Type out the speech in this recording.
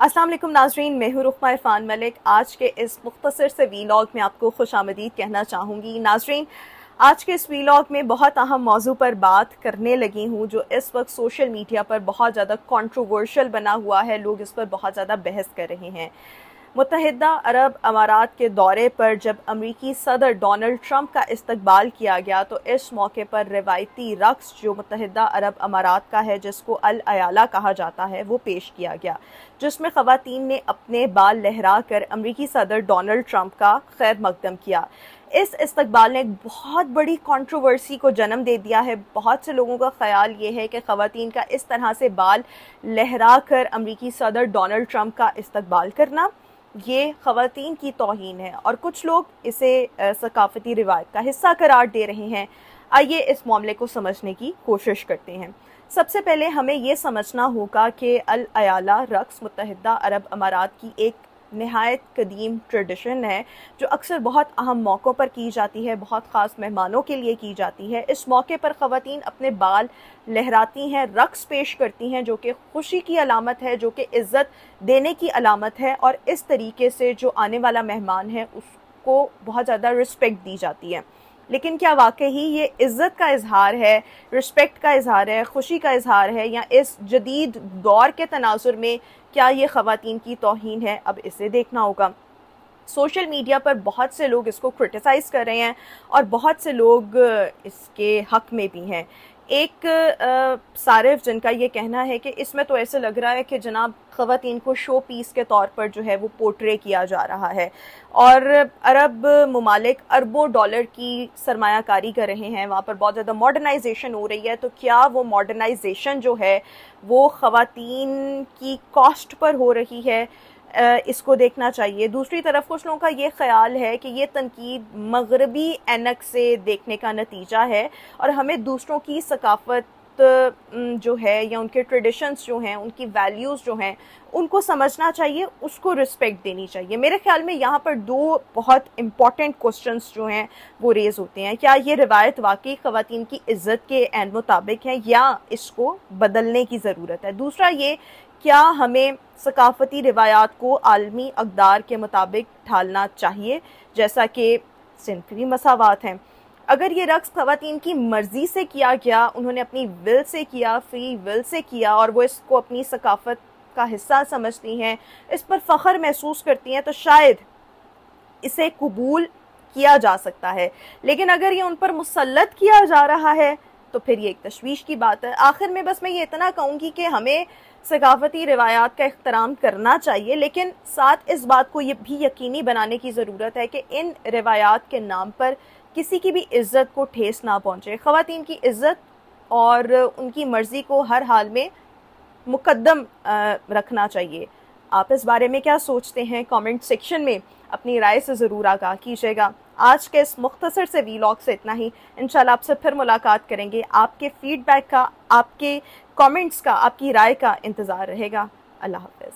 अस्सलाम वालेकुम नाजरीन, मैं हूँ रुखमा इरफान मलिक। आज के इस मुख्तसर से वीलॉग में आपको खुशामदीद कहना चाहूँगी। नाजरीन, आज के इस वीलॉग में बहुत अहम मौजू पर बात करने लगी हूँ जो इस वक्त सोशल मीडिया पर बहुत ज़्यादा कंट्रोवर्शियल बना हुआ है। लोग इस पर बहुत ज़्यादा बहस कर रहे हैं। मुत्तहिदा अरब अमारात के दौरे पर जब अमरीकी सदर डोनाल्ड ट्रंप का इस्तकबाल किया गया तो इस मौके पर रिवायती रक्स जो मुत्तहिदा अरब अमारात का है, जिसको अल अयाला कहा जाता है, वो पेश किया गया, जिसमें ख़वातीन ने अपने बाल लहरा कर अमरीकी सदर डोनाल्ड ट्रंप का खैर मकदम किया। इस इस्तकबाल ने एक बहुत बड़ी कंट्रोवर्सी को जन्म दे दिया है। बहुत से लोगों का ख्याल ये है कि ख़वातीन का इस तरह से बाल लहरा कर अमरीकी सदर डोनाल्ड ट्रंप का इस्तकबाल करना ये ख़वातीन की तौहीन है, और कुछ लोग इसे सकाफ़ती रिवायत का हिस्सा करार दे रहे हैं। आइए इस मामले को समझने की कोशिश करते हैं। सबसे पहले हमें ये समझना होगा कि अल अयाला रक्स मुत्तहिदा अरब अमारात की एक नहायत कदीम ट्रेडिशन है जो अक्सर बहुत अहम मौक़ों पर की जाती है, बहुत ख़ास मेहमानों के लिए की जाती है। इस मौके पर ख़वातीन अपने बाल लहराती हैं, रक्स पेश करती हैं, जो कि खुशी की अलामत है, जो कि इज़्ज़त देने की अलामत है, और इस तरीके से जो आने वाला मेहमान है उसको बहुत ज़्यादा रिस्पेक्ट दी जाती है। लेकिन क्या वाकई ये इज़्ज़त का इजहार है, रिस्पेक्ट का इजहार है, खुशी का इजहार है, या इस जदीद दौर के तनाजुर में क्या ये ख़वातीन की तौहीन है? अब इसे देखना होगा। सोशल मीडिया पर बहुत से लोग इसको क्रिटिसाइज़ कर रहे हैं और बहुत से लोग इसके हक़ में भी हैं। एक सारिफ जिनका ये कहना है कि इसमें तो ऐसे लग रहा है कि जनाब ख़वातीन को शो पीस के तौर पर जो है वो पोर्ट्रे किया जा रहा है, और अरब ममालिक अरबों डॉलर की सरमायाकारी कर रहे हैं, वहाँ पर बहुत ज़्यादा मॉडर्नाइजेशन हो रही है। तो क्या वो मॉडर्नाइजेशन जो है वो ख़वातीन की कॉस्ट पर हो रही है? इसको देखना चाहिए। दूसरी तरफ कुछ लोगों का ये ख्याल है कि ये तनकीद मगरबी ऐनक से देखने का नतीजा है, और हमें दूसरों की सकाफत जो है या उनके ट्रेडिशंस जो हैं, उनकी वैल्यूज़ जो हैं, उनको समझना चाहिए, उसको रिस्पेक्ट देनी चाहिए। मेरे ख्याल में यहाँ पर दो बहुत इम्पॉर्टेंट क्वेश्चंस जो हैं वो रेज़ होते हैं। क्या ये रिवायत वाकई ख़वातीन की इज़्ज़त के ऐन मुताबिक है या इसको बदलने की ज़रूरत है? दूसरा ये, क्या हमें सकाफ़ती रिवायात को आलमी अक़दार के मुताबिक ढालना चाहिए, जैसा कि सिनफी मसावात हैं? अगर ये रक्स ख़वातीन की मर्ज़ी से किया गया, उन्होंने अपनी विल से किया, फ्री विल से किया, और वो इसको अपनी सकाफ़त का हिस्सा समझती हैं, इस पर फ़ख्र महसूस करती हैं, तो शायद इसे कबूल किया जा सकता है। लेकिन अगर ये उन पर मुसल्लत किया जा रहा है तो फिर ये एक तशवीश की बात है। आखिर में बस मैं ये इतना कहूँगी कि हमें सकाफ़ती रिवायात का एहतराम करना चाहिए, लेकिन साथ इस बात को ये भी यकीनी बनाने की ज़रूरत है कि इन रिवायात के नाम पर किसी की भी इज़्ज़त को ठेस ना पहुँचे। ख़वातीन की इज़्ज़त और उनकी मर्ज़ी को हर हाल में मुकद्दम रखना चाहिए। आप इस बारे में क्या सोचते हैं? कमेंट सेक्शन में अपनी राय से ज़रूर आगाह कीजिएगा। आज के इस मुख्तसर से वीलॉग से इतना ही। इंशाल्लाह आपसे फिर मुलाकात करेंगे। आपके फीडबैक का, आपके कमेंट्स का, आपकी राय का इंतज़ार रहेगा। अल्लाह हाफ़िज़।